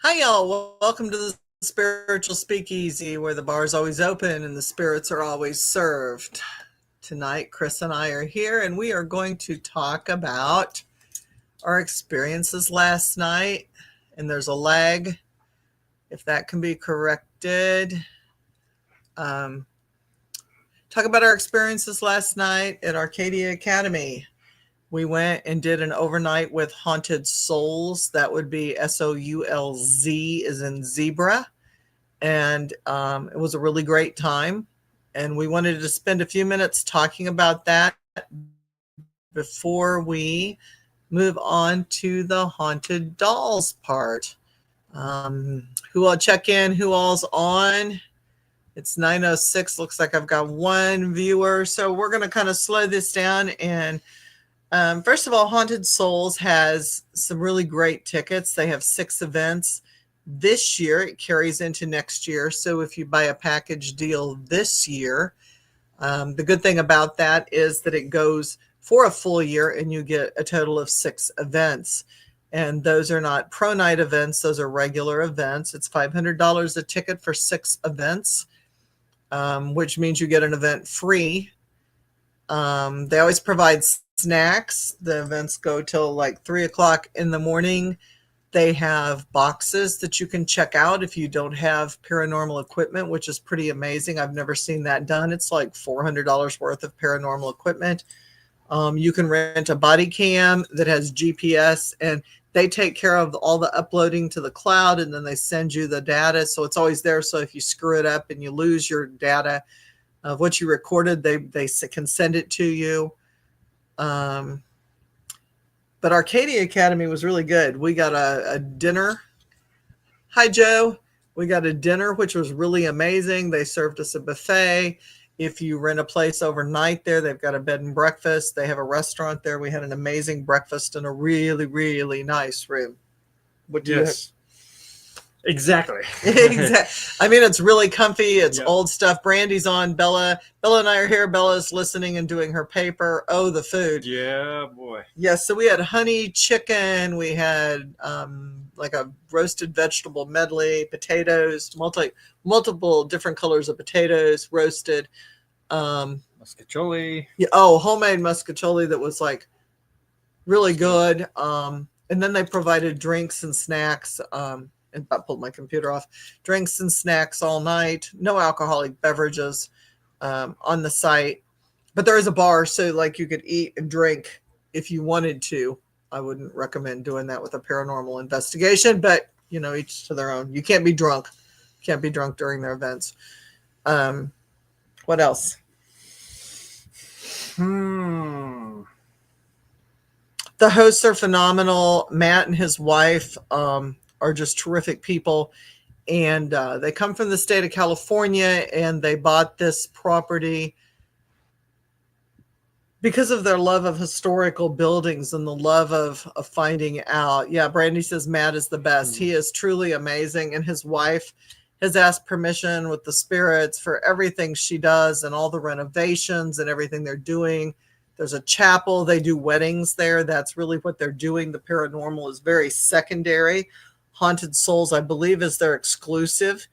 Hi, y'all. Welcome to the Spiritual Speakeasy, where the bar's always open and the spirits are always served. Tonight, Chris and I are here, and we are going to talk about our experiences last night. And there's a lag, if that can be corrected. Talk about our experiences last night at Arcadia Academy. We went and did an overnight with Haunted Souls. That would be SOULZ, as in zebra. And it was a really great time. And we wanted to spend a few minutes talking about that before we move on to the haunted dolls part. Who all check in? Who all's on? It's 9:06. Looks like I've got one viewer. So we're going to kind of slow this down. And first of all, Haunted Souls has some really great tickets. They have 6 events this year. It carries into next year. So if you buy a package deal this year, the good thing about that is that it goes for a full year and you get a total of 6 events. And those are not pro night events. Those are regular events. It's $500 a ticket for 6 events, which means you get an event free. They always provide snacks. The events go till like 3 o'clock in the morning. They have boxes that you can check out if you don't have paranormal equipment, which is pretty amazing. I've never seen that done. It's like $400 worth of paranormal equipment. You can rent a body cam that has GPS, and they take care of all the uploading to the cloud, and then they send you the data. So it's always there. So if you screw it up and you lose your data of what you recorded, they can send it to you. But Arcadia Academy was really good. We got a dinner. Hi, Joe. We got a dinner, which was really amazing. They served us a buffet. If you rent a place overnight there, they've got a bed and breakfast. They have a restaurant there. We had an amazing breakfast in a really, really nice room. What do you have? Exactly. I mean, it's really comfy. It's old stuff. Brandy's on. Bella and I are here. Bella's listening and doing her paper. Oh, the food. Yeah, boy. Yes, so we had honey chicken. We had like a roasted vegetable medley, potatoes, multiple different colors of potatoes roasted. Muscatoli. Homemade muscatoli that was like really good. And then they provided drinks and snacks. And I pulled my computer off. Drinks and snacks all night. No alcoholic beverages on the site. But there is a bar, so like you could eat and drink if you wanted to. I wouldn't recommend doing that with a paranormal investigation, but each to their own. You can't be drunk. Can't be drunk during their events. What else? The hosts are phenomenal. Matt and his wife are just terrific people. And they come from the state of California, and they bought this property because of their love of historical buildings and the love of finding out. Yeah, Brandy says Matt is the best. He is truly amazing. And his wife has asked permission with the spirits for everything she does and all the renovations and everything they're doing. There's a chapel. They do weddings there. That's really what they're doing. The paranormal is very secondary. Haunted Souls, I believe, is their exclusive.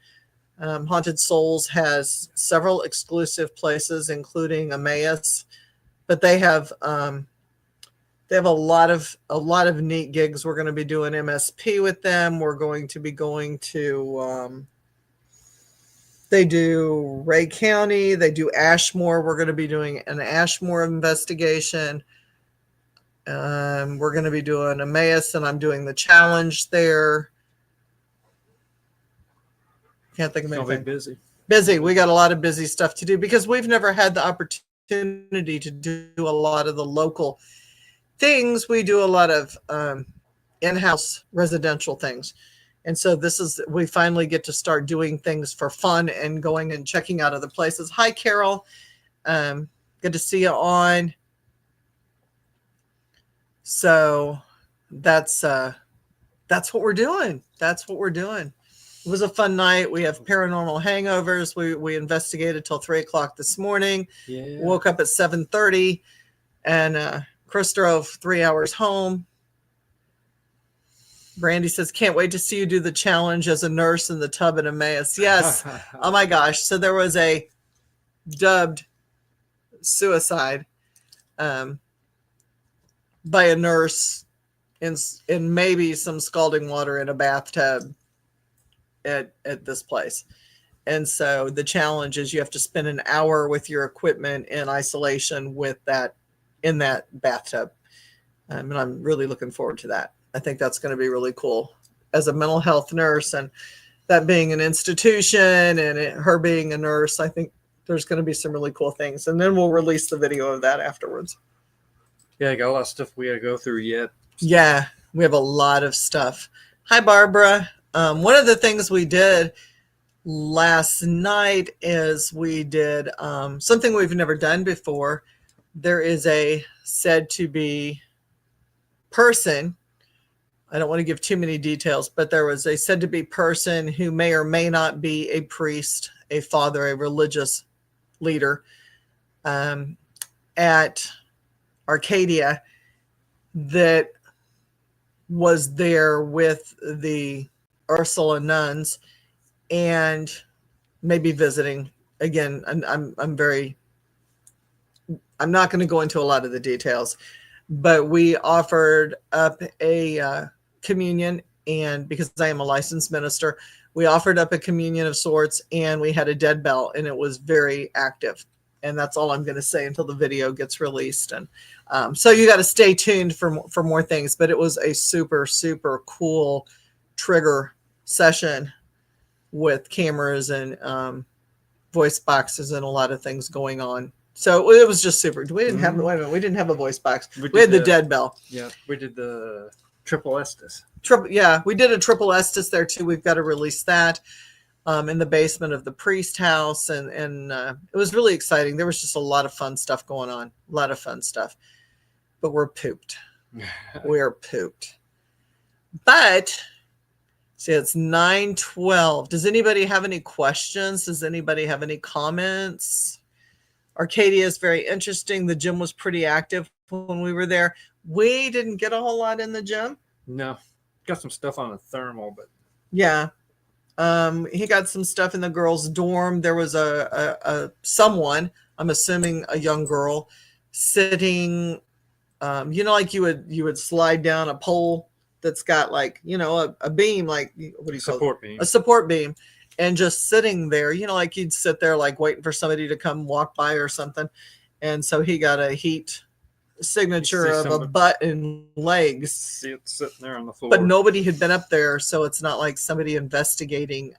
Haunted Souls has several exclusive places, including Emmaus. But they have a lot of neat gigs. We're going to be doing MSP with them. We're going to be going to they do Ray County. They do Ashmore. We're going to be doing an Ashmore investigation. We're going to be doing Emmaus, and I'm doing the challenge there. Can't think of anything. Busy. We got a lot of busy stuff to do because we've never had the opportunity to do a lot of the local things. We do a lot of in-house residential things. And so we finally get to start doing things for fun and going and checking out other places. Hi, Carol. Good to see you on. So that's what we're doing. That's what we're doing. It was a fun night. We have paranormal hangovers. We investigated till 3 o'clock this morning. Yeah. Woke up at 7:30, and Chris drove 3 hours home. Brandy says, can't wait to see you do the challenge as a nurse in the tub in Emmaus. Yes. Oh my gosh. So there was a dubbed suicide by a nurse in maybe some scalding water in a bathtub at this place. And so the challenge is you have to spend an hour with your equipment in isolation in that bathtub. And I'm really looking forward to that. I think that's going to be really cool as a mental health nurse, and that being an institution and her being a nurse. I think there's going to be some really cool things. And then we'll release the video of that afterwards. Yeah, I got a lot of stuff we got to go through yet. Yeah, we have a lot of stuff. Hi, Barbara. One of the things we did last night is we did something we've never done before. There is a said to be person. I don't want to give too many details, but there was a said to be person who may or may not be a priest, a father, a religious leader at Arcadia that was there with the Ursula nuns and maybe visiting again. I'm not going to go into a lot of the details, but we offered up a communion, and because I am a licensed minister, we offered up a communion of sorts, and we had a dead bell, and it was very active. And that's all I'm going to say until the video gets released. And so you got to stay tuned for more things, but it was a super, super cool trigger session with cameras and voice boxes and a lot of things going on. So it was just super. We didn't have we didn't have a voice box. We had the dead bell. Yeah, we did the triple Estes. We did a triple Estes there too. We've got to release that in the basement of the priest house, and it was really exciting. There was just a lot of fun stuff going on. A lot of fun stuff. But we're pooped. We're pooped. But see, it's 9:12. Does anybody have any questions? Does anybody have any comments? Arcadia is very interesting. The gym was pretty active when we were there. We didn't get a whole lot in the gym. No, got some stuff on the thermal, but yeah, he got some stuff in the girls' dorm. There was a someone, I'm assuming a young girl, sitting. Like you would slide down a pole that's got like a beam, like what do you call support beam? A support beam. And just sitting there, like you'd sit there like waiting for somebody to come walk by or something. And so he got a heat signature of a butt and legs. See it sitting there on the floor. But nobody had been up there, so it's not like somebody investigating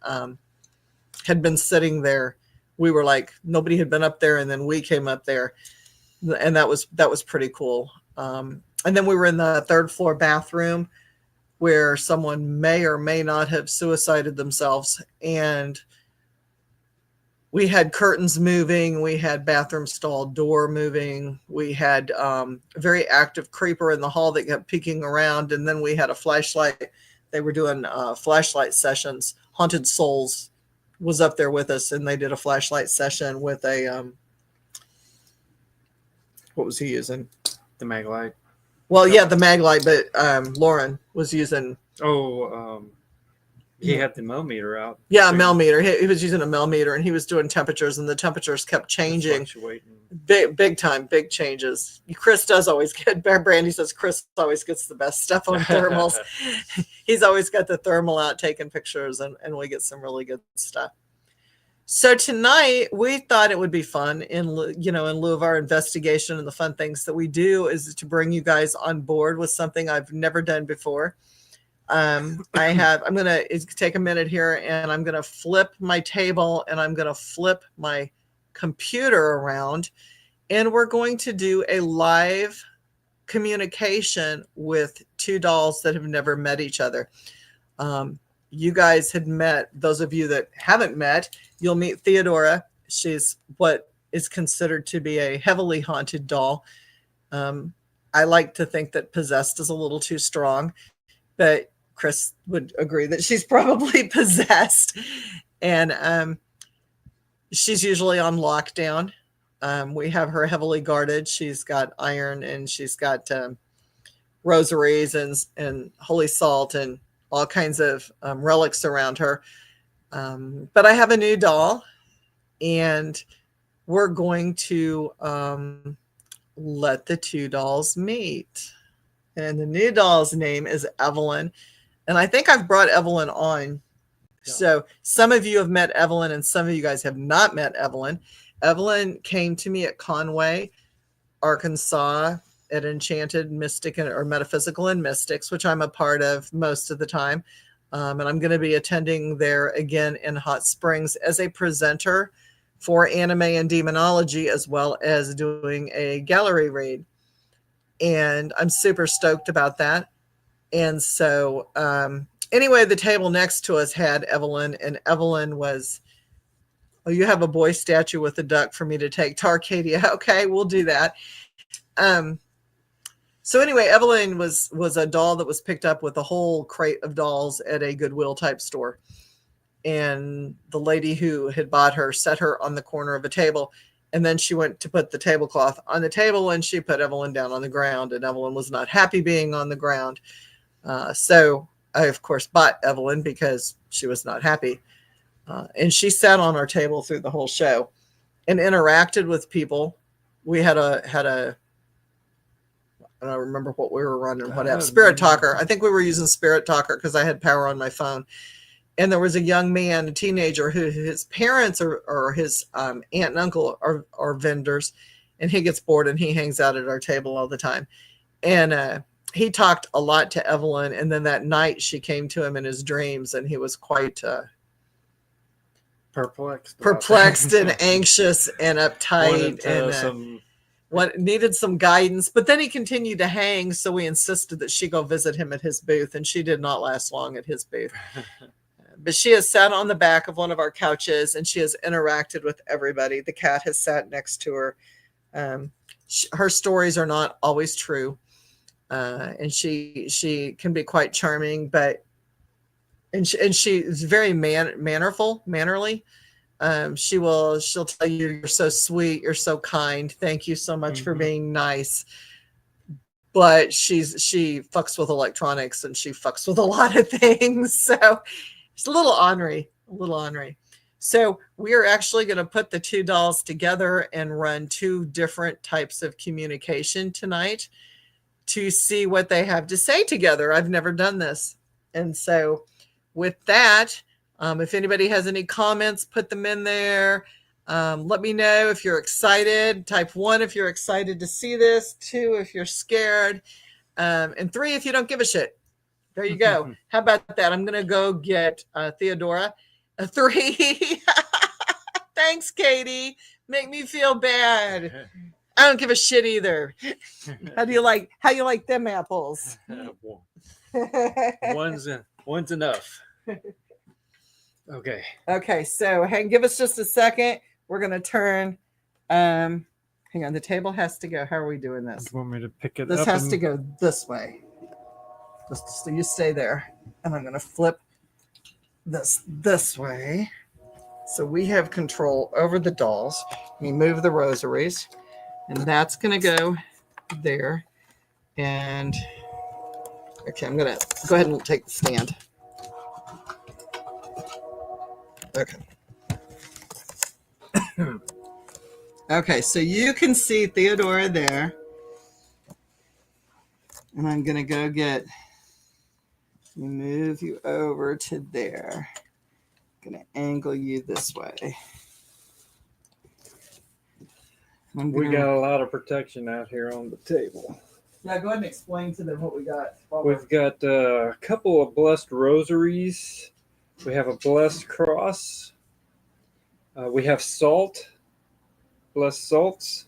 had been sitting there. We were like, nobody had been up there, and then we came up there. And that was pretty cool. And then we were in the third floor bathroom where someone may or may not have suicided themselves. And we had curtains moving. We had bathroom stall door moving. We had a very active creeper in the hall that kept peeking around. And then we had a flashlight. They were doing flashlight sessions. Haunted Souls was up there with us, and they did a flashlight session with a, what was he using? The mag light. Well, yeah, the mag light, but Lauren was using. He had the millimeter out. Yeah, a millimeter. He was using a millimeter, and he was doing temperatures, and the temperatures kept changing. Big time, big changes. Chris does always get. Brandy says Chris always gets the best stuff on thermals. He's always got the thermal out, taking pictures, and we get some really good stuff. So tonight we thought it would be fun in lieu of our investigation and the fun things that we do is to bring you guys on board with something I've never done before. I'm going to take a minute here, and I'm going to flip my table, and I'm going to flip my computer around, and we're going to do a live communication with two dolls that have never met each other. You guys had met, those of you that haven't met, you'll meet Theodora. She's what is considered to be a heavily haunted doll. I like to think that possessed is a little too strong, but Chris would agree that she's probably possessed. And she's usually on lockdown. We have her heavily guarded. She's got iron, and she's got rosaries and holy salt and all kinds of relics around her. But I have a new doll, and we're going to let the two dolls meet. And the new doll's name is Evelyn. And I think I've brought Evelyn on. Yeah. So some of you have met Evelyn and some of you guys have not met Evelyn. Evelyn came to me at Conway, Arkansas, at Enchanted Mystic or Metaphysical and Mystics, which I'm a part of most of the time. And I'm going to be attending there again in Hot Springs as a presenter for anime and demonology, as well as doing a gallery read. And I'm super stoked about that. And so anyway, the table next to us had Evelyn, and Evelyn was, oh, you have a boy statue with a duck for me to take to Arcadia. Okay, we'll do that. So anyway, Evelyn was a doll that was picked up with a whole crate of dolls at a Goodwill type store. And the lady who had bought her set her on the corner of a table. And then she went to put the tablecloth on the table and she put Evelyn down on the ground. And Evelyn was not happy being on the ground. So I, of course, bought Evelyn because she was not happy. And she sat on our table through the whole show and interacted with people. We had a I don't remember what we were running, whatever. Spirit Talker. I think we were using Spirit Talker because I had power on my phone. And there was a young man, a teenager, who his parents or his aunt and uncle are vendors. And he gets bored and he hangs out at our table all the time. And he talked a lot to Evelyn. And then that night she came to him in his dreams and he was quite perplexed and anxious and uptight and needed some guidance. But then he continued to hang, so we insisted that she go visit him at his booth, and she did not last long at his booth. But she has sat on the back of one of our couches and she has interacted with everybody. The cat has sat next to her. Her stories are not always true, and she can be quite charming, but she is very mannerly. She'll tell you, you're so sweet, you're so kind, thank you so much for being nice. But she fucks with electronics and she fucks with a lot of things. So it's a little ornery. So we are actually going to put the two dolls together and run two different types of communication tonight to see what they have to say together. I've never done this. And so with that, if anybody has any comments, put them in there. Let me know if you're excited. Type 1 if you're excited to see this. 2 if you're scared. And 3 if you don't give a shit. There you go. How about that? I'm going to go get Theodora. 3. Thanks, Katie. Make me feel bad. I don't give a shit either. How you like them apples? One's enough. Okay, so give us just a second. We're going to turn. Hang on, the table has to go. How are we doing this? You want me to pick it up? This has to go this way. Just so you stay there. And I'm going to flip this way. So we have control over the dolls. We move the rosaries. And that's going to go there. And, okay, I'm going to go ahead and take the stand. Okay. Okay, so you can see Theodora there. And I'm going to move you over to there. I'm going to angle you this way. We got a lot of protection out here on the table. Yeah, go ahead and explain to them what we got. We've got a couple of blessed rosaries. We have a blessed cross. We have blessed salts.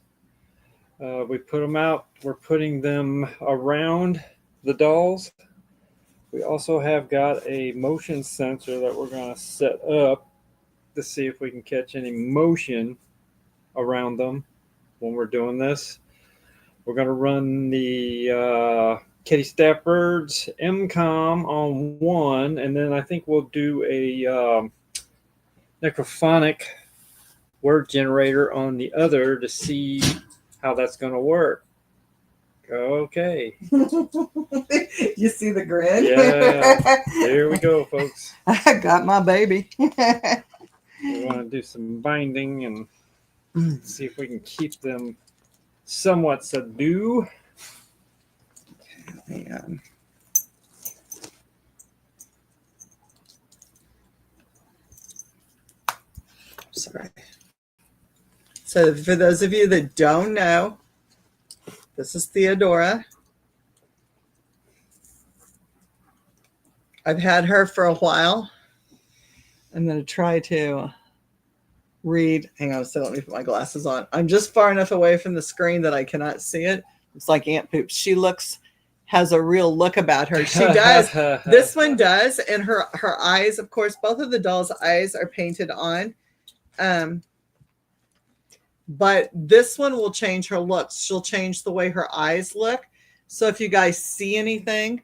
We put them out. We're putting them around the dolls. We also have got a motion sensor that we're going to set up to see if we can catch any motion around them when we're doing this. We're going to run the Katie Stafford's MCOM on one, and then I think we'll do a necrophonic word generator on the other to see how that's going to work. Okay. You see the grin? Yeah. Here we go, folks. I got my baby. We want to do some binding and see if we can keep them somewhat subdued. Man. Sorry. So for those of you that don't know, this is Theodora. I've had her for a while. I'm going to try to read. Hang on a second. Let me put my glasses on. I'm just far enough away from the screen that I cannot see it. It's like Aunt Poop. She has a real look about her. She does. This one does. And her eyes, of course, both of the dolls' eyes are painted on. But this one will change her looks. She'll change the way her eyes look. So if you guys see anything,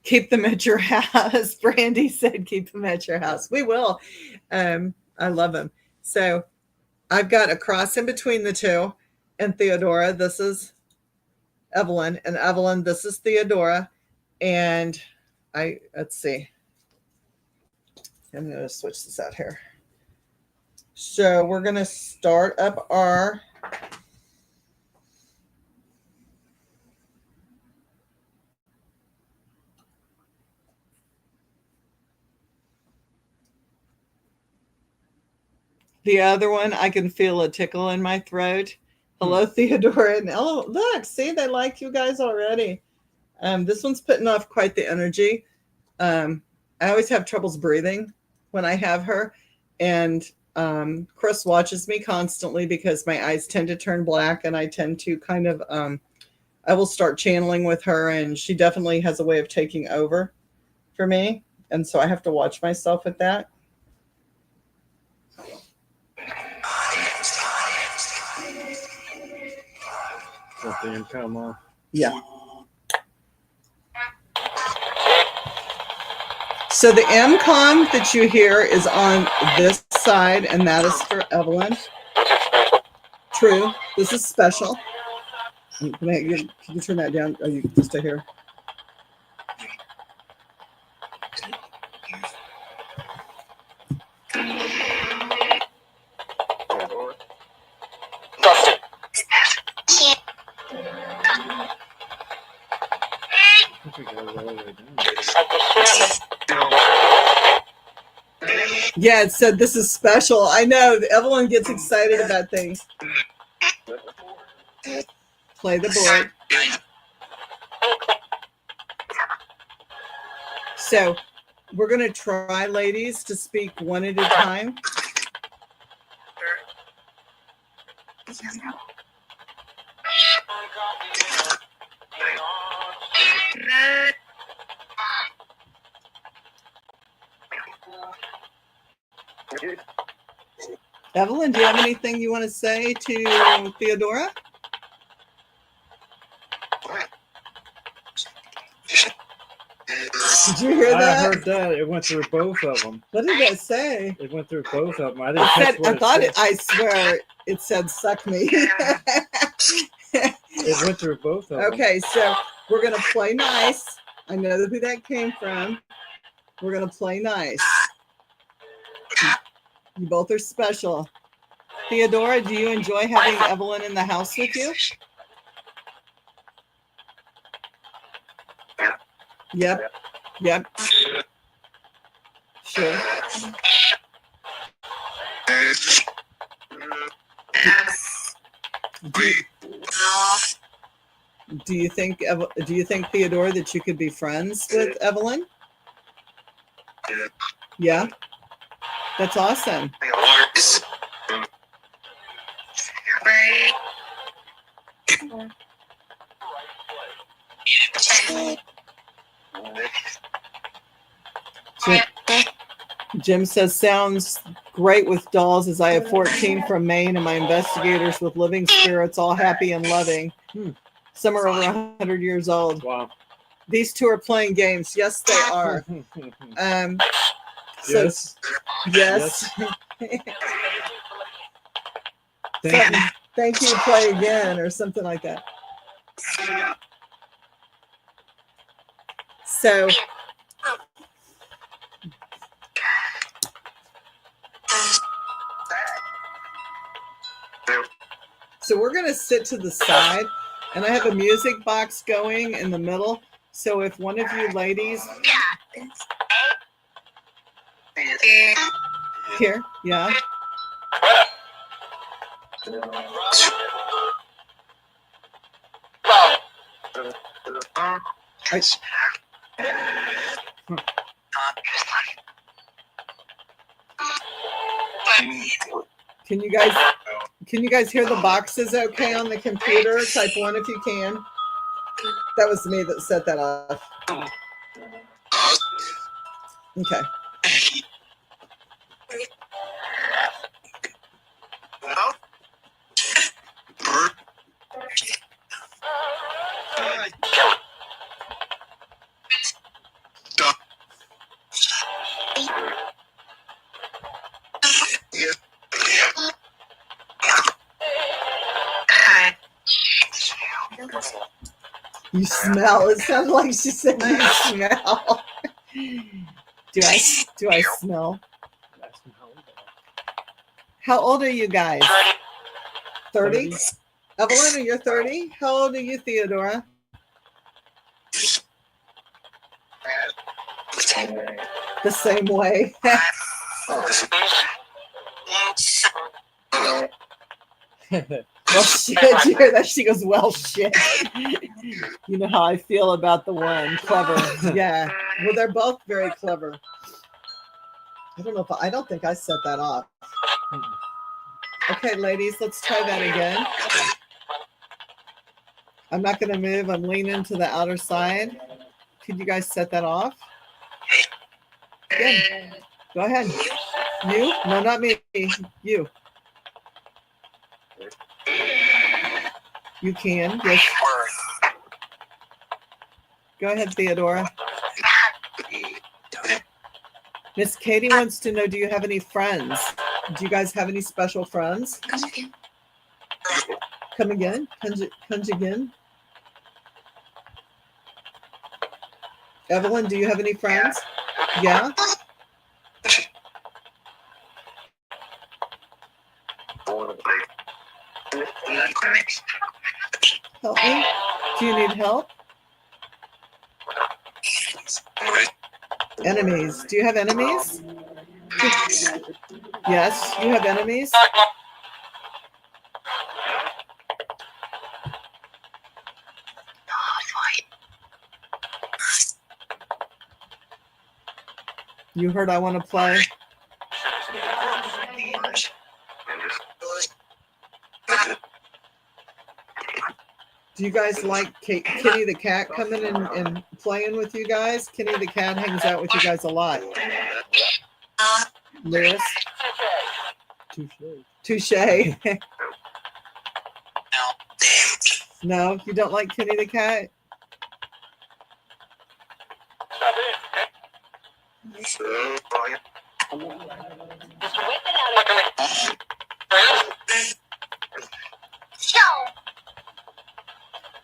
keep them at your house. Brandy said, keep them at your house. We will. I love them. So I've got a cross in between the two. And Theodora, this is Evelyn. And Evelyn, this is Theodora. And let's see. I'm going to switch this out here. So we're going to start up our the other one. I can feel a tickle in my throat. Hello, Theodora. And oh, look, see, they like you guys already. This one's putting off quite the energy. I always have troubles breathing when I have her. And Chris watches me constantly because my eyes tend to turn black, and I tend to kind of, I will start channeling with her, and she definitely has a way of taking over for me. And so I have to watch myself with that. Let the income on. Yeah. So the M-com that you hear is on this side, and that is for Evelyn. True. This is special. Can you turn that down? Are you just to hear? Yeah, it said this is special. I know. Evelyn gets excited about things. Play the board. So we're going to try, ladies, to speak one at a time. Evelyn, do you have anything you want to say to Theodora? Did you hear that? I heard that. It went through both of them. What did that say? It went through both of them. I didn't catch what it said. I swear it said suck me. It went through both of them. Okay, so we're going to play nice. I know who that came from. We're going to play nice. You both are special. Theodora, do you enjoy having Evelyn in the house with you? Yep. Yep. Sure. Do you think Theodora that you could be friends with Evelyn? Yeah. That's awesome. Jim says, sounds great with dolls, as I have 14 from Maine and my investigators with living spirits, all happy and loving. Some are over 100 years old. Wow. These two are playing games. Yes, they are. So, yes. Thank you, play again, or something like that. So we're going to sit to the side, and I have a music box going in the middle. So if one of you ladies here, yeah. Can you guys hear the boxes okay on the computer? Type 1 if you can. That was me that set that off. Okay. You smell. It sounded like she said you smell. Do I smell? How old are you guys? 30? Evelyn, are you 30? How old are you, Theodora? The same way. Well, shit, you hear that? She goes, well, shit. You know how I feel about the one. Clever. Yeah. Well, they're both very clever. I don't think I set that off. Okay, ladies, let's try that again. I'm not going to move. I'm leaning to the outer side. Could you guys set that off? Good. Go ahead. You? No, not me. You. You can. Yes. Go ahead, Theodora. Miss Katie wants to know, do you have any friends? Do you guys have any special friends? Come again? Come again? Evelyn, do you have any friends? Yeah? Help me? Do you need help? Enemies. Do you have enemies? Yes, you have enemies? You heard I want to play? Do you guys like Kitty the cat coming and playing with you guys? Kitty the cat hangs out with you guys a lot. Lewis? Touche. No, you don't like Kitty the cat?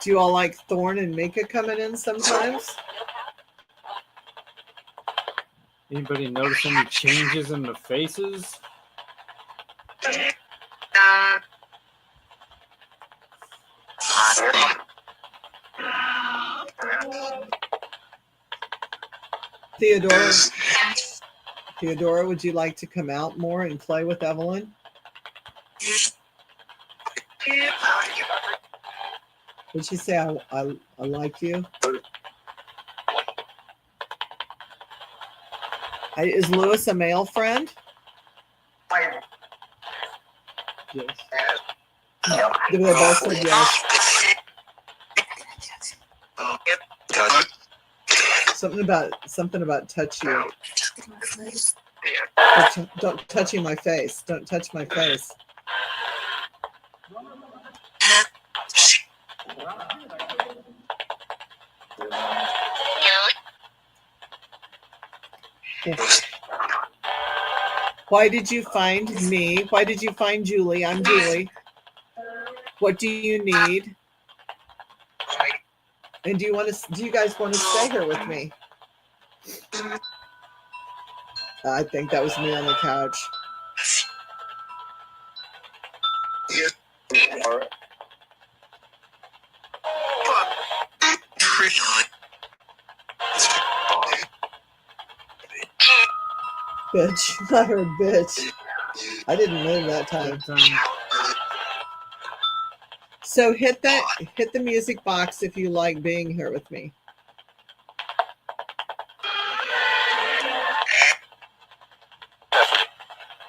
Do you all like Thorn and Mika coming in sometimes? Anybody notice any changes in the faces? Theodora, would you like to come out more and play with Evelyn? Would she say, I like you? Is Lewis a male friend? Yes. They both said yes. Something about touch you. Don't touching my face. Don't touch my face. Why did you find me? Why did you find Julie? I'm Julie. What do you need? And do you guys want to stay here with me? I think that was me on the couch. Bitch. I heard bitch. I didn't move that time. So hit the music box if you like being here with me.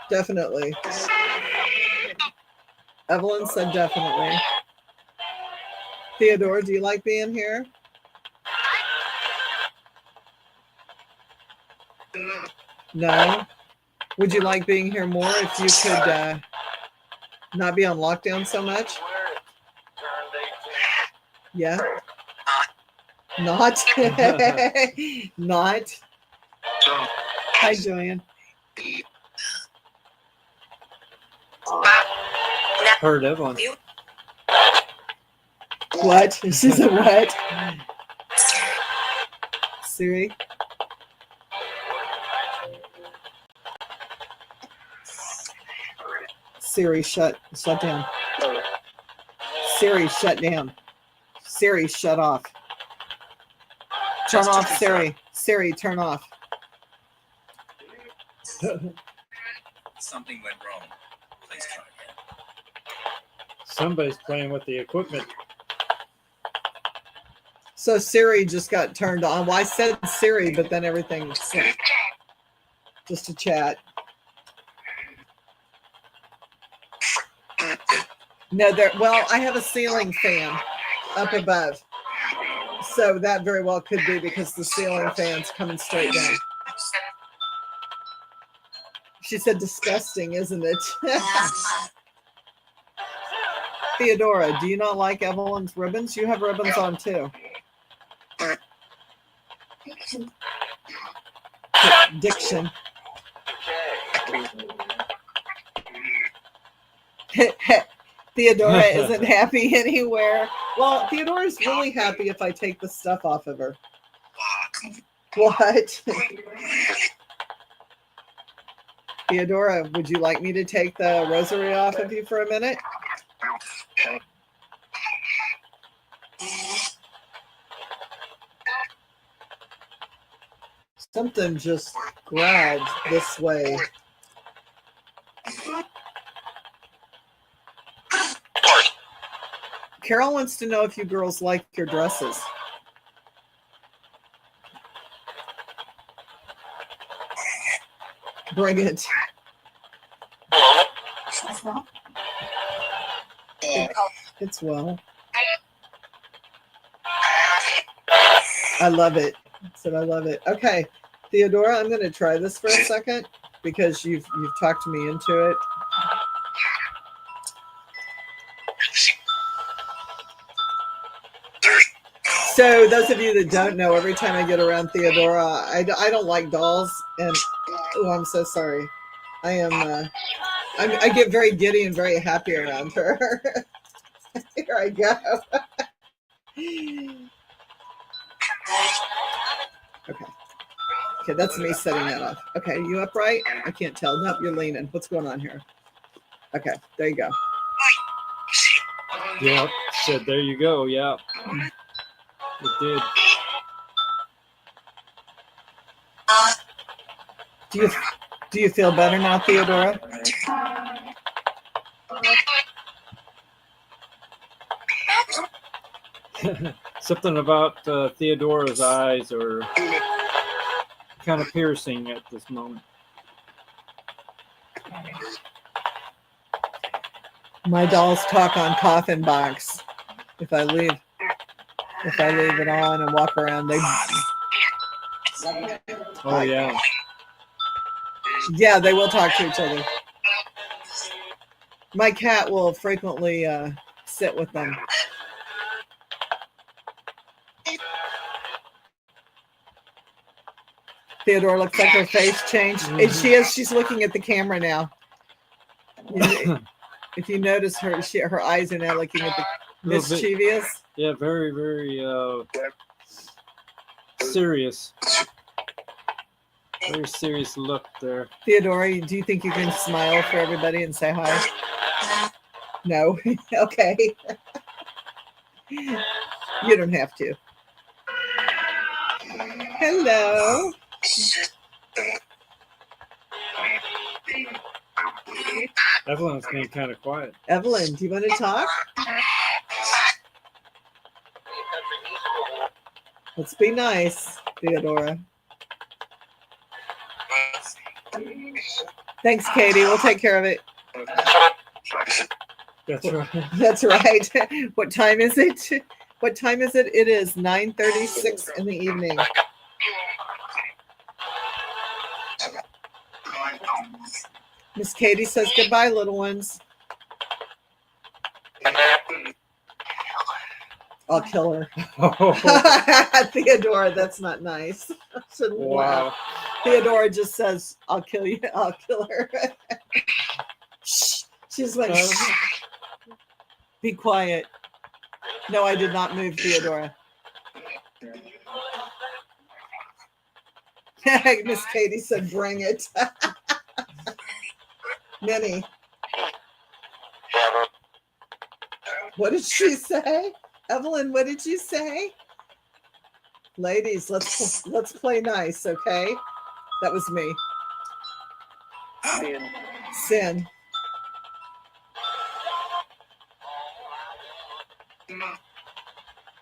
Definitely. Evelyn said definitely. Theodore, do you like being here? No. Would you like being here more if you could not be on lockdown so much? Yeah. Not. Not. Hi, Joanne. Heard Evelyn. What? This is a what? Siri? Siri, shut down. Siri, shut down. Siri, shut off. Turn off Siri. Siri, turn off. Something went wrong. Please try again. Somebody's playing with the equipment. So Siri just got turned on. Well, I said Siri, but then everything just a chat. No, well, I have a ceiling fan up above. So that very well could be because the ceiling fan's coming straight down. She said disgusting, isn't it? Theodora, do you not like Evelyn's ribbons? You have ribbons on too. Diction. Theodora isn't happy anywhere. Well, Theodora's really happy if I take the stuff off of her. What? Theodora, would you like me to take the rosary off of you for a minute? Something just grabbed this way. Carol wants to know if you girls like your dresses. Bring it. It's well. I love it. Said I love it. Okay, Theodora, I'm going to try this for a second because you've talked me into it. So those of you that don't know, every time I get around Theodora, I don't like dolls, and oh, I'm so sorry. I get very giddy and very happy around her. Here I go. Okay, that's me setting that off. Okay, you upright? I can't tell. Nope, you're leaning. What's going on here? Okay, there you go. Yeah, said there you go. Yeah, it did. Do you feel better now, Theodora? Something about Theodora's eyes are kind of piercing at this moment. My dolls talk on coffin box. If I leave it on and walk around, they. Oh yeah. Yeah, they will talk to each other. My cat will frequently sit with them. Theodora looks like her face changed. And she's looking at the camera now. If you notice her eyes are now looking at the Little bit- mischievous. Yeah, very, very serious. Very serious look there. Theodora, do you think you can smile for everybody and say hi? No? Okay. You don't have to. Hello. Evelyn's being kind of quiet. Evelyn, do you want to talk? Let's be nice, Theodora. Thanks, Katie. We'll take care of it. That's right. That's right. What time is it? What time is it? It is 9:36 in the evening. Miss Katie says goodbye, little ones. I'll kill her. Oh, Theodora, that's not nice. I shouldn't wow. laugh. Theodora just says, I'll kill you. I'll kill her. Shh. She's like, shh. Be quiet. No, I did not move, Theodora. Miss Katie said, bring it. Minnie. What did she say? Evelyn, what did you say? Ladies, let's play nice, okay? That was me. Sin.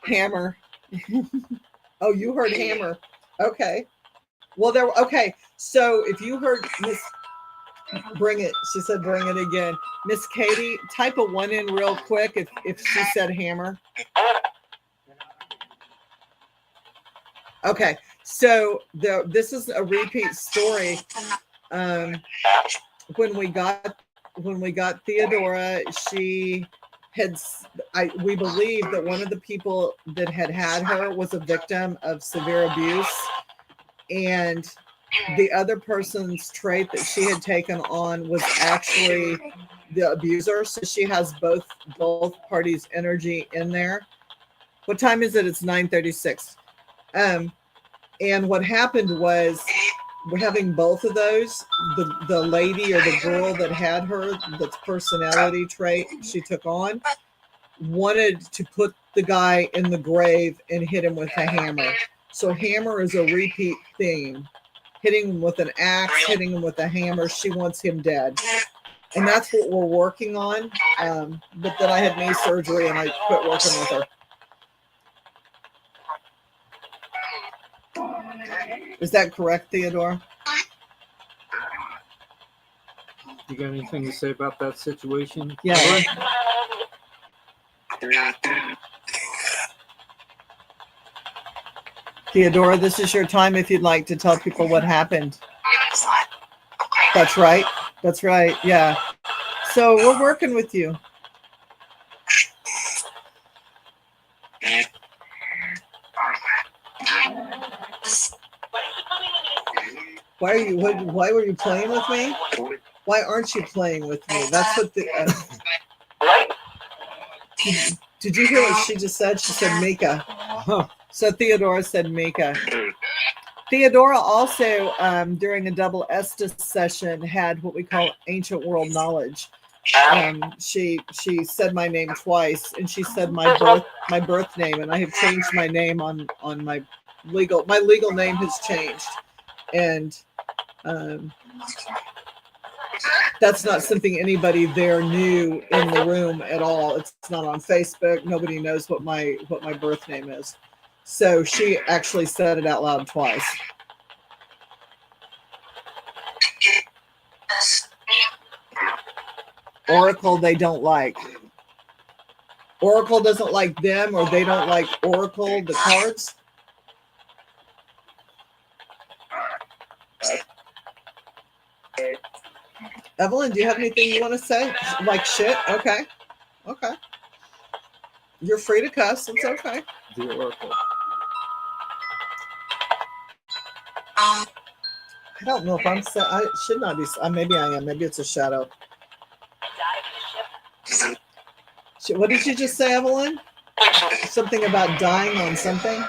Hammer. Oh, you heard hammer. Okay. Well, okay. So if you heard Miss, bring it. She said, bring it again. Miss Katie, type a 1 in real quick if she said hammer. Okay. So this is a repeat story. When we got Theodora, she we believe that one of the people that had her was a victim of severe abuse, and the other person's trait that she had taken on was actually the abuser. So she has both parties' energy in there. What time is it? It's 9:36. And what happened was, we're having both of those. The lady or the girl that had her, that's personality trait she took on, wanted to put the guy in the grave and hit him with a hammer. So hammer is a repeat theme. Hitting him with an axe, hitting him with a hammer. She wants him dead. And that's what we're working on. But then I had knee surgery and I quit working with her. Is that correct, Theodore? You got anything to say about that situation? Yeah. Theodora, this is your time if you'd like to tell people what happened. That's right. That's right. Yeah. So we're working with you. Why were you playing with me? Why aren't you playing with me? That's what did you hear what she just said? She said Mika. So Theodora said Mika. Theodora also, during a double Estes session, had what we call ancient world knowledge. She said my name twice, and she said my birth name, and I have changed my name on my legal name has changed, and that's not something anybody there knew in the room at all. It's not on Facebook. Nobody knows what my birth name is. So she actually said it out loud twice. Oracle they don't like. Oracle doesn't like them, or they don't like Oracle, the cards. Evelyn, do you have anything you want to say? Like shit? Okay. Okay. You're free to cuss. It's okay. The Oracle. I don't know if I should not be. Maybe I am. Maybe it's a shadow. What did you just say, Evelyn? Something about dying on something?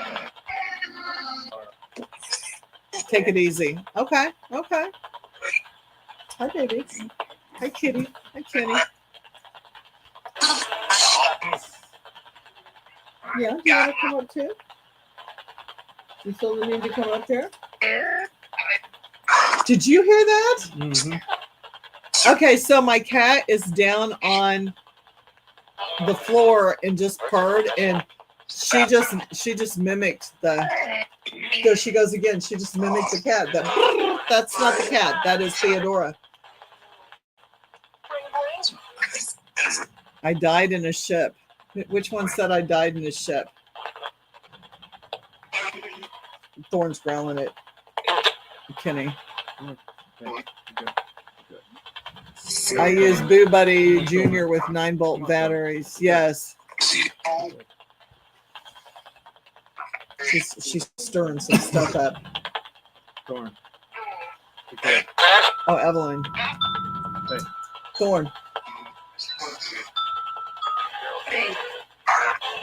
Take it easy. Okay. Okay. Hi, baby. Hi, kitty. Hi, kitty. Yeah, do you want to come up too? You feel the need to come up there? Did you hear that? Mm-hmm. Okay, so my cat is down on the floor and just purred, and she just mimicked the. There she goes again. She just mimicked the cat. That's not the cat. That is Theodora. I died in a ship. Which one said I died in a ship? Thorn's growling it. Kenny. I use Boo Buddy Jr. with 9-volt batteries. Yes. She's stirring some stuff up. Thorn. Oh, Evelyn. Hey. Thorn.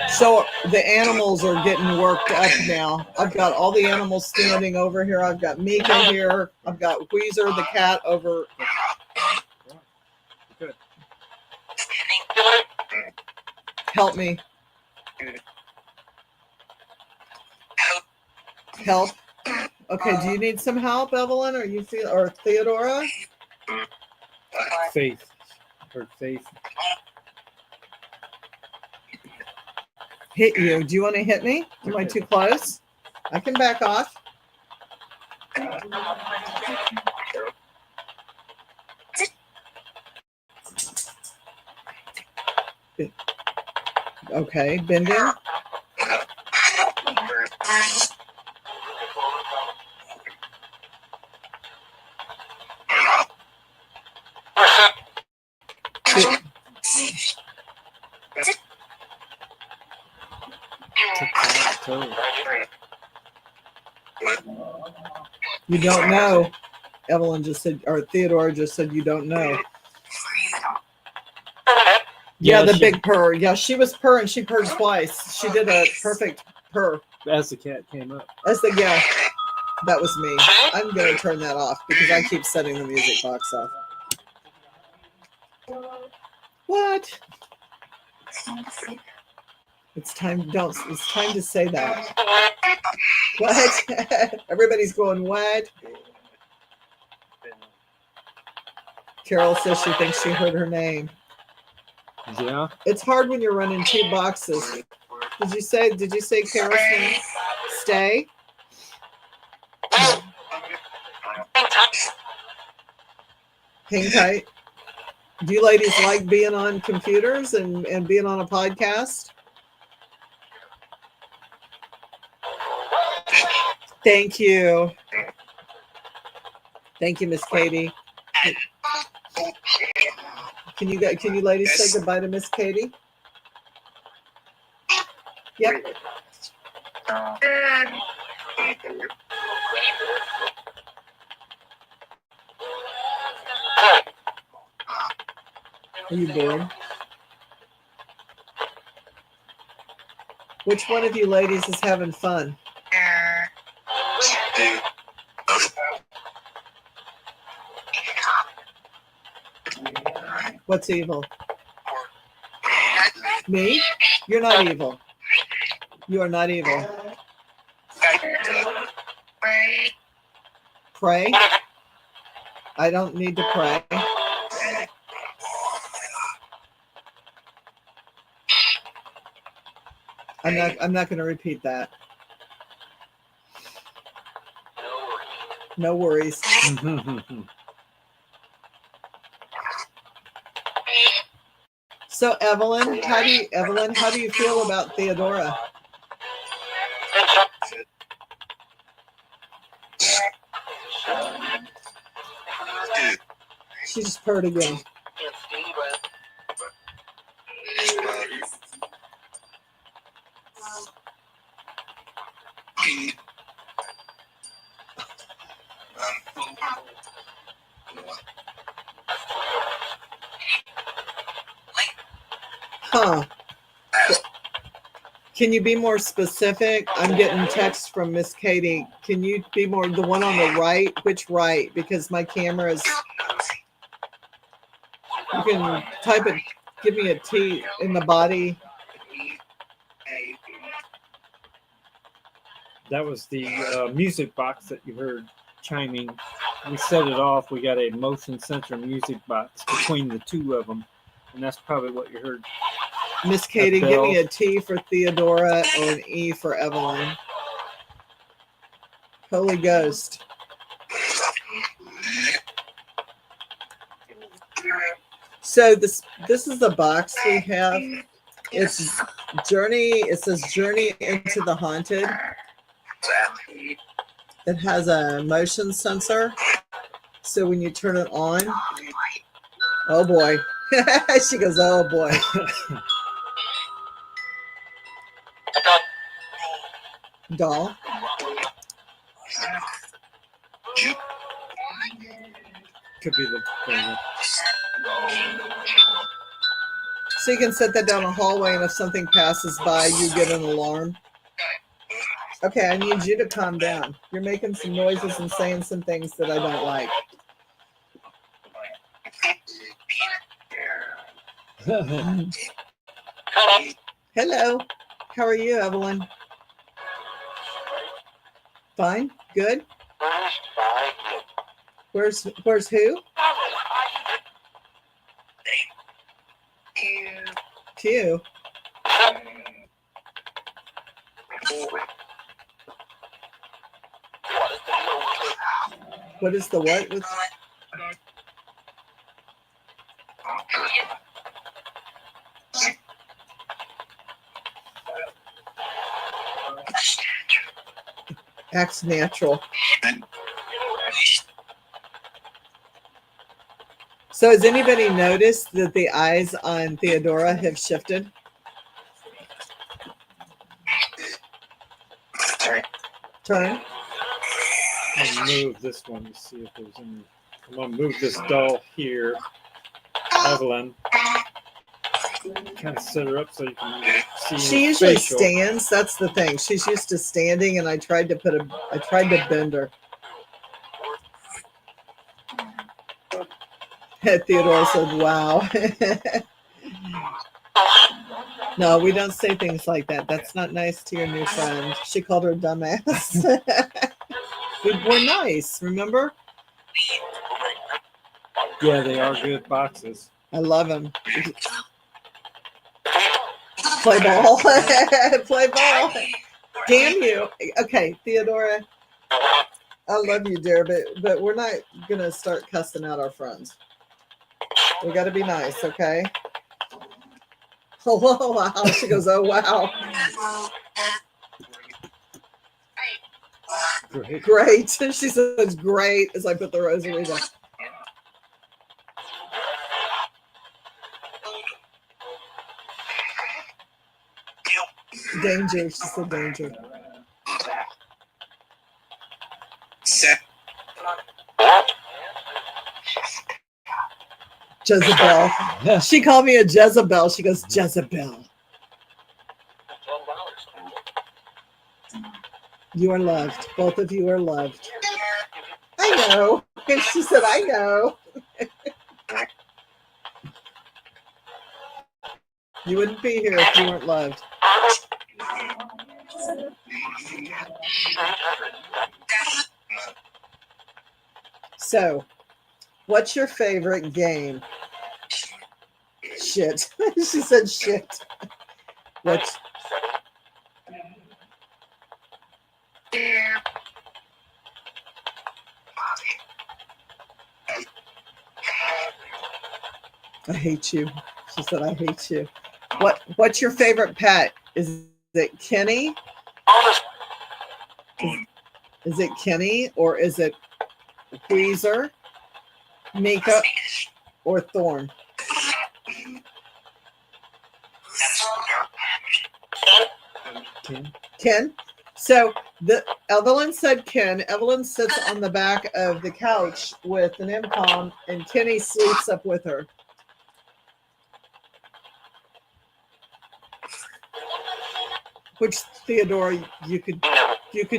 So the animals are getting worked up now. I've got all the animals standing over here. I've got Mika here. I've got Weezer, the cat, over. Good. Help me. Help. Okay, do you need some help, Evelyn, or Theodora? Faith. Her faith. Hit you. Do you want to hit me? Am I too close? I can back off. Okay, bending. You don't know. Evelyn just said, or Theodora just said, you don't know. Yeah, the big purr. Yeah, she was purring. She purred twice. She did a perfect purr. As the cat came up. Yeah, that was me. I'm going to turn that off because I keep setting the music box off. What? It's time to say that. What? Everybody's going, what? Carol says she thinks she heard her name. Yeah. It's hard when you're running two boxes. Did you say Carol's name? Stay? Hang tight. Do you ladies like being on computers and being on a podcast? Thank you. Thank you, Miss Katie. Can you ladies say goodbye to Miss Katie? Yep. Are you bored? Which one of you ladies is having fun? What's evil? Me? You're not evil. You are not evil. Pray? I don't need to pray. I'm not going to repeat that. No worries. So Evelyn, how do you feel about Theodora? She just purred again. Huh. Can you be more specific? I'm getting text from Miss Katie. Can you be more the one on the right? Which right? Because my camera is. You can type it. Give me a T in the body. That was the music box that you heard chiming. We set it off. We got a motion sensor music box between the two of them, and that's probably what you heard. Miss Katie, give me a T for Theodora or an E for Evelyn. Holy Ghost. So this is the box we have. It's Journey. It says Journey into the Haunted. It has a motion sensor. So when you turn it on, oh boy. She goes, oh boy. Doll. Could be the thing. So you can set that down a hallway, and if something passes by, you get an alarm. Okay, I need you to calm down. You're making some noises and saying some things that I don't like. Hello. How are you, Evelyn? Fine? Good? Where's who? Q. What is the what? Acts natural. So has anybody noticed that the eyes on Theodora have shifted? Turn. I'll move this one to see if there's any. I'm going to move this doll here. Evelyn. Kind of set her up so you can see. She usually facial. stands. That's the thing. She's used to standing, and I tried to bend her. Theodora said, wow. No, we don't say things like that. That's not nice to your new friend. She called her dumbass. We're nice, remember? Yeah, they are good boxes. I love them. Play ball. Play ball. Damn you. Okay, Theodora. I love you, dear, but we're not going to start cussing out our friends. We got to be nice, okay? Oh, wow. She goes, oh, wow. Great. She says, great, as I put the rosary down. Danger. She said danger. Jezebel. She called me a Jezebel. She goes, Jezebel. You are loved. Both of you are loved. I know. And she said, I know. You wouldn't be here if you weren't loved. So, what's your favorite game? Shit. She said shit. What's... I hate you. She said, I hate you. What's your favorite pet? Is it Kenny? Is it Kenny or is it Weezer, Mika, or Thorn? Ken. So Evelyn said Ken. Evelyn sits on the back of the couch with an M-Com, and Kenny sleeps up with her. Which Theodora, you could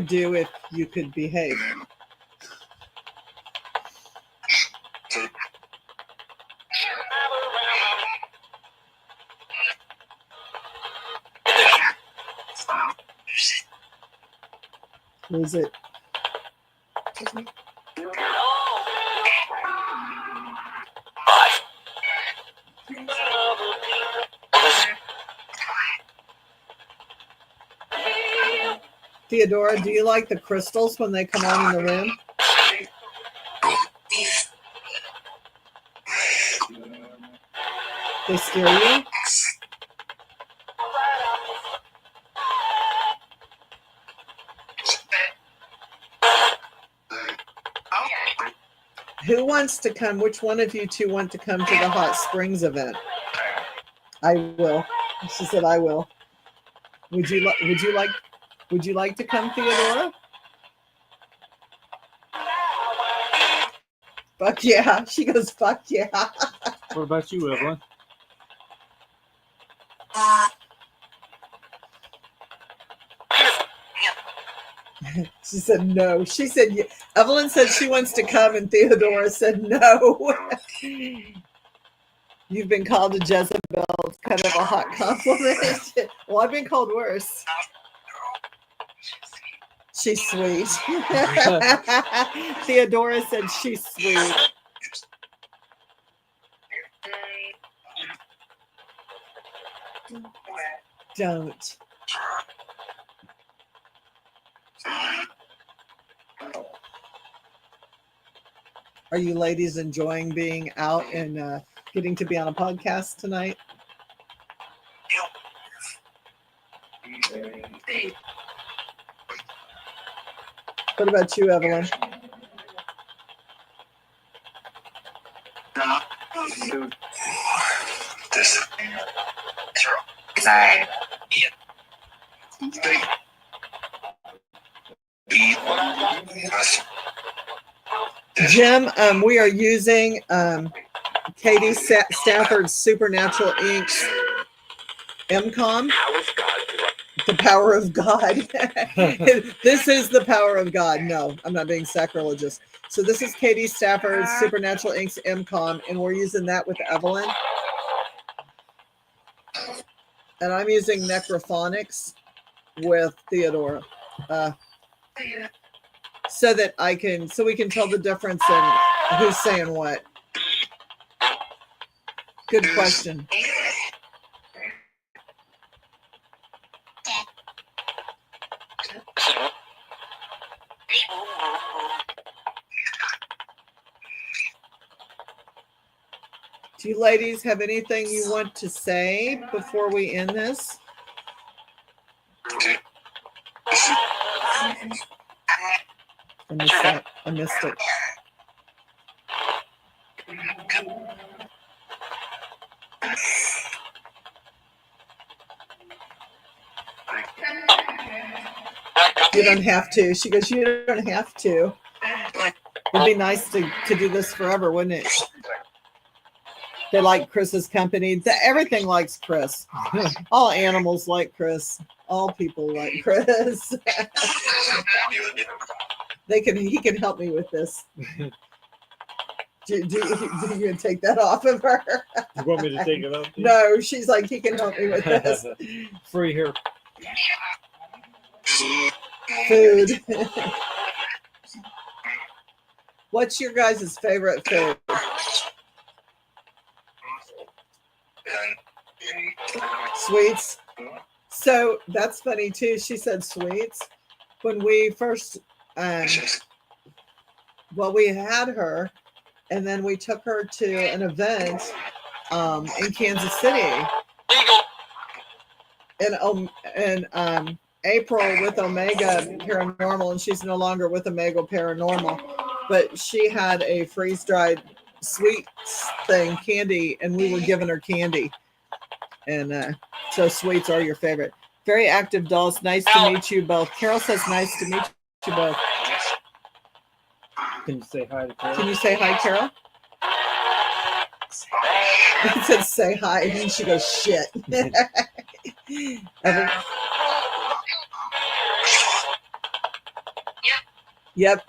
do if you could behave. Was it? Theodora, do you like the crystals when they come on in the room? They scare you? Who wants to come? Which one of you two want to come to the Hot Springs event? I will. She said, I will. Would you like to come, Theodora? Fuck yeah. She goes, fuck yeah. What about you, Evelyn? She said no. She said, yeah. Evelyn said she wants to come, and Theodora said no. You've been called a Jezebel. It's kind of a hot compliment. Well, I've been called worse. She's sweet. Theodora said she's sweet. Don't. Are you ladies enjoying being out and getting to be on a podcast tonight? What about you, Evelyn? Jim, we are using Katie Stafford's Supernatural Inc.'s MCOM. The power of God. This is the power of God. No, I'm not being sacrilegious. So this is Katie Stafford's Supernatural Inc.'s MCOM, and we're using that with Evelyn. And I'm using Necrophonics with Theodora. So we can tell the difference in who's saying what. Good question. Do you ladies have anything you want to say before we end this? I missed it. You don't have to. She goes, you don't have to. It'd be nice to do this forever, wouldn't it? They like Chris's company. Everything likes Chris. All animals like Chris. All people like Chris. He can help me with this. Do you take that off of her? You want me to take it off? No, she's like, he can help me with this. Free here. Food. What's your guys' favorite food? Sweets. So that's funny too. She said sweets. When we first, we had her, and then we took her to an event in Kansas City. In April with Omega Paranormal, and she's no longer with Omega Paranormal, but she had a freeze-dried sweets thing, candy, and we were giving her candy. And so sweets are your favorite. Very active dolls. Nice to meet you both. Carol says nice to meet you both. Can you say hi to Carol? Can you say hi, Carol? It says say hi, and she goes, shit. Yep.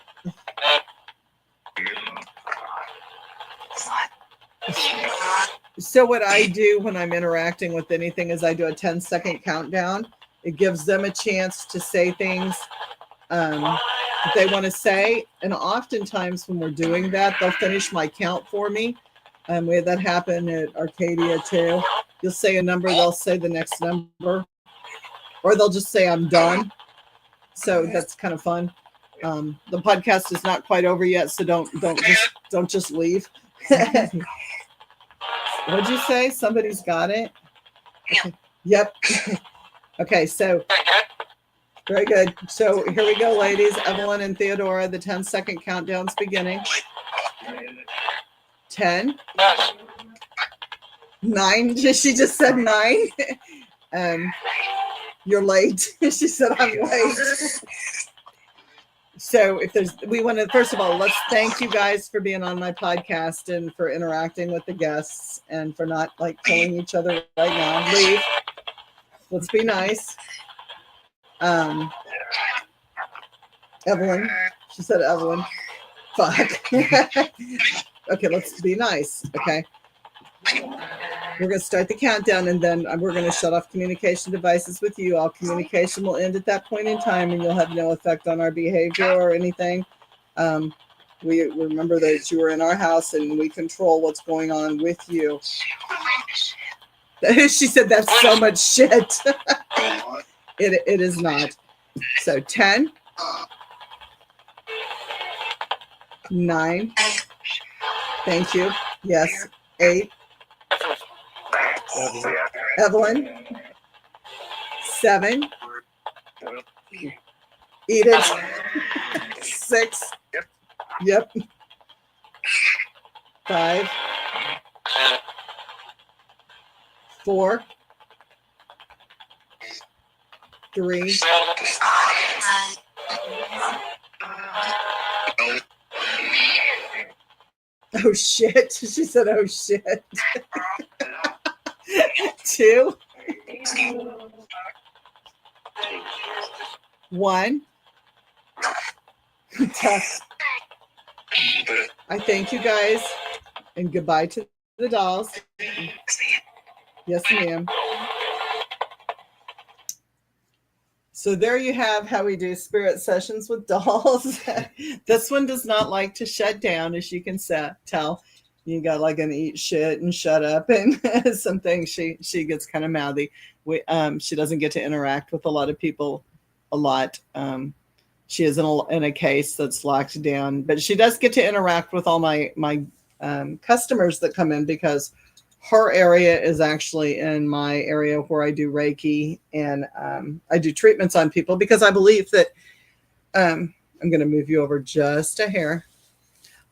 So what I do when I'm interacting with anything is I do a 10-second countdown. It gives them a chance to say things that they want to say. And oftentimes when we're doing that, they'll finish my count for me. We had that happen at Arcadia too. You'll say a number, they'll say the next number, or they'll just say I'm done. So that's kind of fun. The podcast is not quite over yet, so don't just leave. What'd you say? Somebody's got it? Okay. Yep. Okay, so very good. So here we go, ladies. Evelyn and Theodora, the 10-second countdown's beginning. 10. 9. She just said 9. You're late. She said I'm late. So we want to, first of all, let's thank you guys for being on my podcast and for interacting with the guests and for not like killing each other right now. Leave. Let's be nice. Evelyn. She said Evelyn. Fuck. Okay, let's be nice. Okay. We're going to start the countdown and then we're going to shut off communication devices with you. All communication will end at that point in time and you'll have no effect on our behavior or anything. We remember that you were in our house and we control what's going on with you. She said that's so much shit. It is not. So 10, 9, thank you. Yes, 8. Evelyn. 7. Eat it. 6. Yep. 5. 4. 3. Oh shit. She said, oh shit. 2. 1. Tough. I thank you guys and goodbye to the dolls. Yes, ma'am. So there you have how we do spirit sessions with dolls. This one does not like to shut down, as you can tell. You got like an eat shit and shut up and some things. She gets kind of mouthy. She doesn't get to interact with a lot of people a lot. She is in a case that's locked down, but she does get to interact with all my customers that come in because her area is actually in my area where I do Reiki and I do treatments on people because I believe that I'm going to move you over just a hair.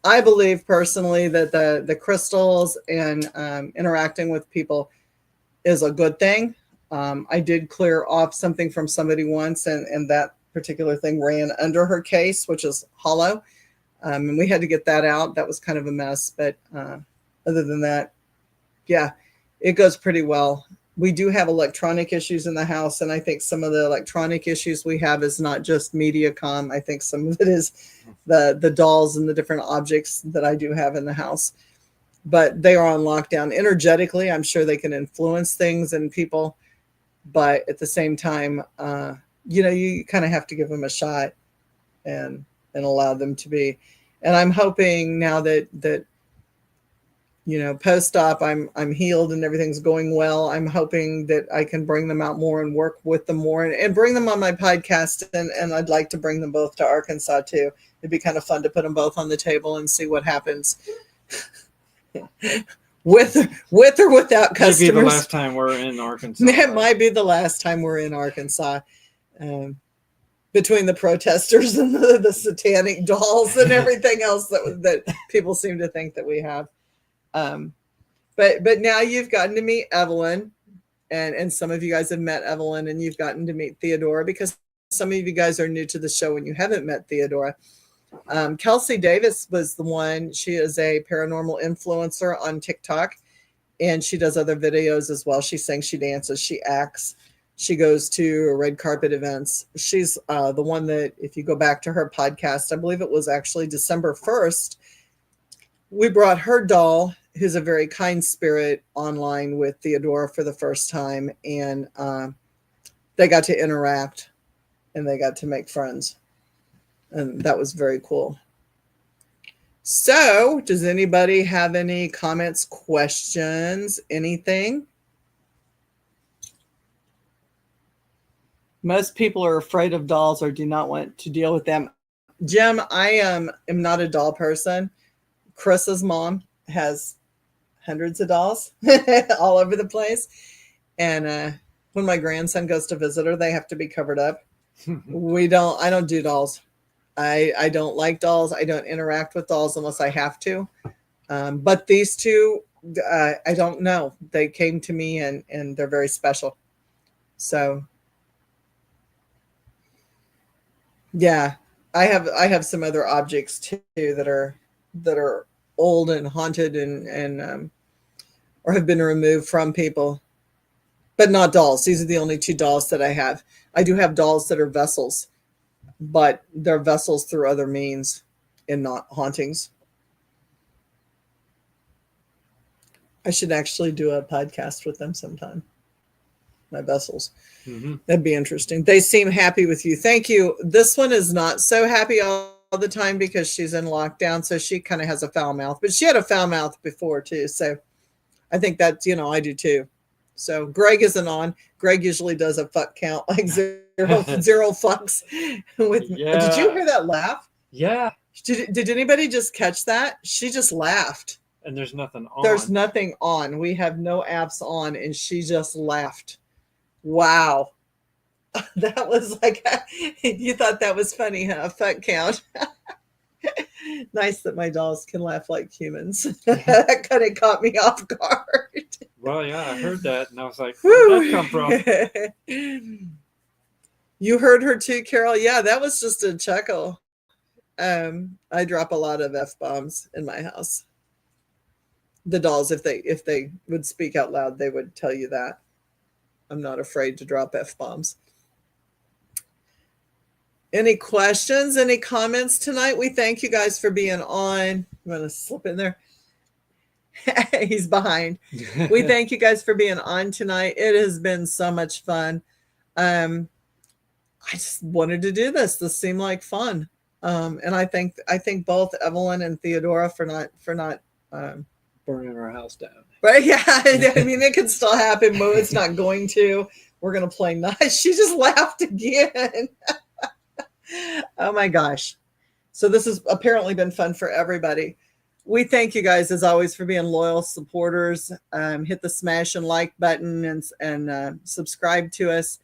I believe personally that the crystals and interacting with people is a good thing. I did clear off something from somebody once and that particular thing ran under her case, which is hollow. And we had to get that out. That was kind of a mess. But other than that, yeah, it goes pretty well. We do have electronic issues in the house. And I think some of the electronic issues we have is not just MediaCom. I think some of it is the dolls and the different objects that I do have in the house. But they are on lockdown. Energetically, I'm sure they can influence things and people. But at the same time, you kind of have to give them a shot and allow them to be. And I'm hoping now that post-op, I'm healed and everything's going well. I'm hoping that I can bring them out more and work with them more and bring them on my podcast. And I'd like to bring them both to Arkansas too. It'd be kind of fun to put them both on the table and see what happens with or without customers. Maybe the last time we're in Arkansas. It might be the last time we're in Arkansas. Between the protesters and the satanic dolls and everything else that people seem to think that we have. But now you've gotten to meet Evelyn and some of you guys have met Evelyn and you've gotten to meet Theodora because some of you guys are new to the show and you haven't met Theodora. Kelsey Davis was the one. She is a paranormal influencer on TikTok and she does other videos as well. She sings, she dances, she acts. She goes to red carpet events. She's the one that, if you go back to her podcast, I believe it was actually December 1st, we brought her doll, who's a very kind spirit, online with Theodora for the first time. And they got to interact and they got to make friends. And that was very cool. So, does anybody have any comments, questions, anything? Most people are afraid of dolls or do not want to deal with them. Jim, I am not a doll person. Chris's mom has hundreds of dolls all over the place. And when my grandson goes to visit her, they have to be covered up. I don't do dolls. I don't like dolls. I don't interact with dolls unless I have to. But these two, I don't know. They came to me and they're very special. So yeah, I have some other objects too that are old and haunted and or have been removed from people, but not dolls. These are the only two dolls that I have. I do have dolls that are vessels, but they're vessels through other means and not hauntings. I should actually do a podcast with them sometime. My vessels. Mm-hmm. That'd be interesting. They seem happy with you. Thank you. This one is not so happy all the time because she's in lockdown. So she kind of has a foul mouth, but she had a foul mouth before too. So I think that's, I do too. So Greg isn't on. Greg usually does a fuck count, like zero fucks with me. Yeah. Did you hear that laugh? Yeah. Did anybody just catch that? She just laughed. And there's nothing on. There's nothing on. We have no apps on, and she just laughed. Wow. That was like, you thought that was funny, huh? Fuck count. Nice that my dolls can laugh like humans. That kind of caught me off guard. Well, yeah, I heard that, and I was like, where'd that come from? You heard her too, Carol? Yeah, that was just a chuckle. I drop a lot of F-bombs in my house. The dolls, if they would speak out loud, they would tell you that. I'm not afraid to drop F-bombs. Any questions, any comments tonight? We thank you guys for being on. You want to slip in there? He's behind. We thank you guys for being on tonight. It has been so much fun. I just wanted to do this. This seemed like fun. And I think both Evelyn and Theodora for not burning our house down. But yeah, I mean, it could still happen, but it's not going to. We're going to play nice. She just laughed again. Oh my gosh. So this has apparently been fun for everybody. We thank you guys as always for being loyal supporters. Hit the smash and like button and subscribe to us.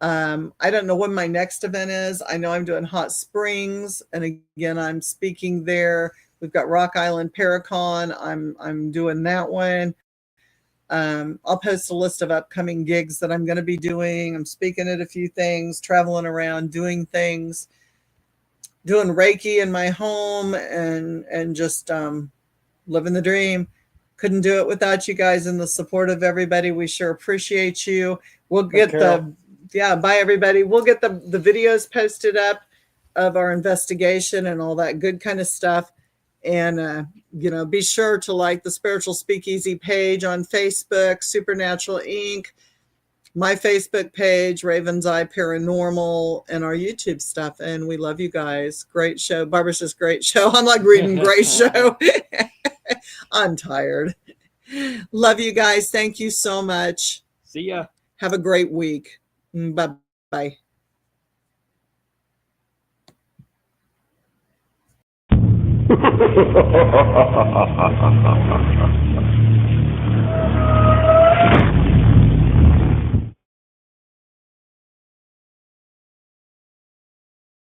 I don't know when my next event is. I know I'm doing Hot Springs, and again, I'm speaking there. We've got Rock Island Paracon. I'm doing that one. I'll post a list of upcoming gigs that I'm going to be doing. I'm speaking at a few things, traveling around, doing things, doing Reiki in my home, and just living the dream. Couldn't do it without you guys and the support of everybody. We sure appreciate you. We'll get bye everybody. We'll get the videos posted up of our investigation and all that good kind of stuff. And, be sure to like the Spiritual Speakeasy page on Facebook, Supernatural Inc., my Facebook page, Raven's Eye Paranormal, and our YouTube stuff. And we love you guys. Great show. Barbara says, great show. I'm like reading great show. I'm tired. Love you guys. Thank you so much. See ya. Have a great week. Bye-bye. Ha ha ha ha ha ha ha ha.